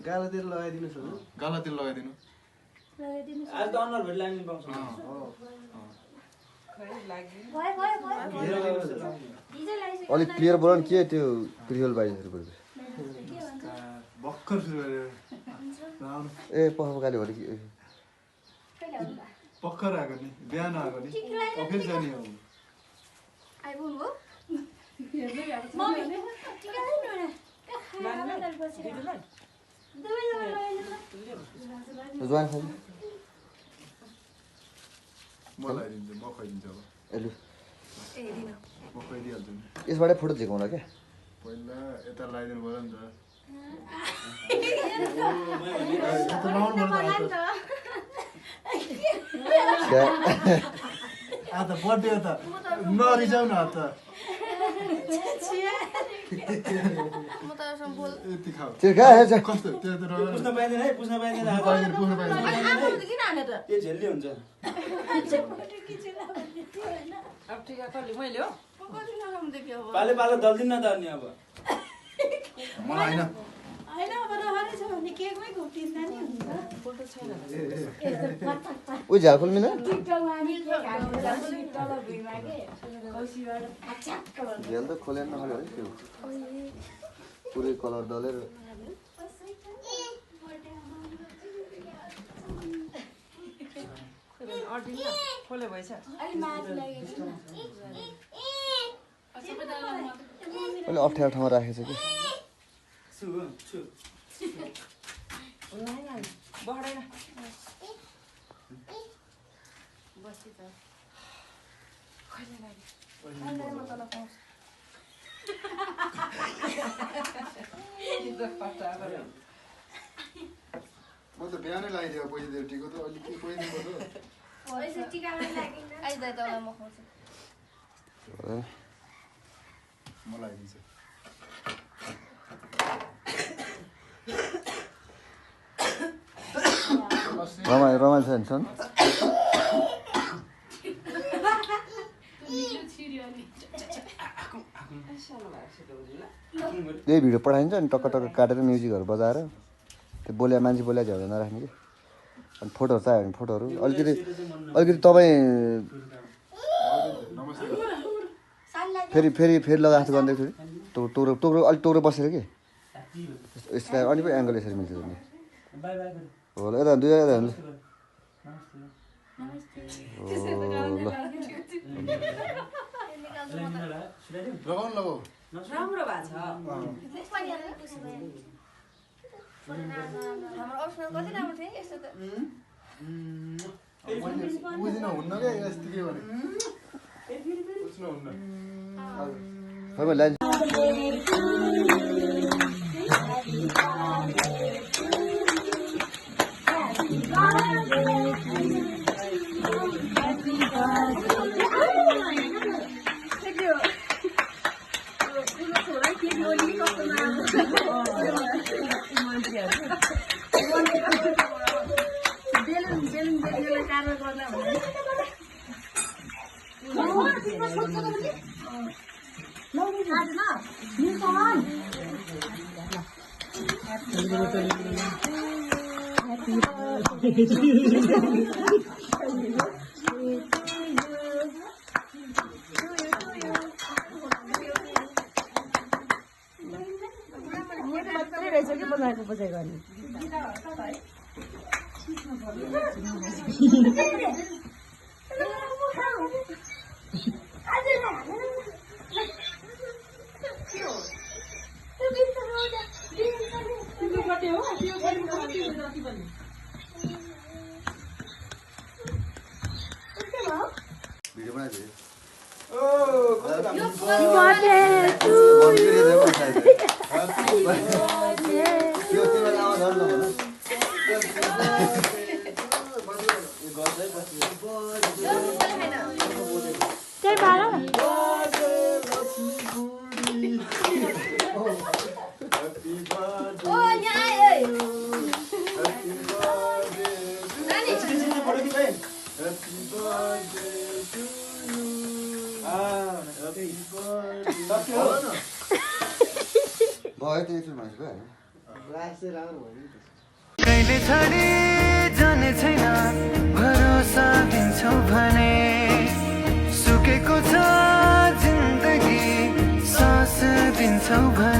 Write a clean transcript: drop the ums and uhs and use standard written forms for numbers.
गालातिर लगाइदिनुस् हजुर गालातिर लगाइदिनु आज त अनुहार भेट लाग्नु पाउँछ अलिक क्लियर बोल के त्यो प्रियल बाइजहरु बोल भक्कर सुरु गरे ए पहपकाले भरि भक्कर आएको नि बिहान आएको नि अफिस जाने हो आइबुन हो जुवान खाइ मलाई दिन्छ म खुवाइदिन्छ अब एलु ए दिन म खुवाइदिहाल्छु नि यसबाट फोटो झिकाउला के पहिला यता लगाइदिनु पर्यो नि त त बर्थडे त नरिजाउ न त म त सम्बोल यति खाऊ चिर्का हे छ कस्तो त्यो त पुस्न पाइदैन है पुस्न पाइदैन पुग्न पाइदैन आफू त किन हाने त त्यो झेल्ली हुन्छ अब ठिक कसले मैले हो कति नखाउँ त के हो पाले पाले दल्दिन न त अनि अब मलाई हैन हैन अब रहरै छ भने केकमै घुप्टिँदा नि हुन्छ फोटो छैन उ झालफुल मिना टिकटकमा हामी केक हाल्छ तल भुइँमा के कौसीबाट छ्याक्क गर्छ झेल त खोलेन नखोले है त्यो पुरै कलर दलेर अर्डिन खोले भएछ अलि माथि लागेको अलि अप्ठ्यारो ठाउँमा राखेछ कि छु छु बढाइन बसी त कहिले लाग्यो अन्डर म तल पाउँछ म त बिहानै लगाइदियो पैसा दिएर टिको त अलि के पैसा दिनु पर्छ पैसा टिकामा लाग्दैन आइ दाइ तलाई म खुवाउँछु म लगाइदिन्छु रमाइलो छ नि छन् त्यही भिडियो पठाइन्छ अनि टक्क टक्क काटेर म्युजिकहरू बजाएर त्यो बोल्या मान्छे बोल्या झ्याउदा नराख्ने कि अनि फोटोहरू चाहियो भने फोटोहरू अलिकति तपाईँ फेरि लगाएको गर्दै फेरि टोक्रो अलिक टोक्रो बसेर कि यसलाई अनि पो एङ्गल यसरी मिल्छ नि होला यता दुई यता ल लगाउनु लगाऊ राम्रो भएको हाम्रो अप्सनल कति राम्रो थियो यस्तो त बुझिन हुन्न क्या यस्तो के भने बुझ्न हुन्न भिडियो बनाइदियो Happy birthday. सक्यो भयो त एकछिन मान्छे भयो लास्ट चाहिँ राम्रो भयो नि त। कहिले छाडे जाने छैन भरोसा दिन्छौ भने सुकेको छ जिन्दगी सास दिन्छौ भने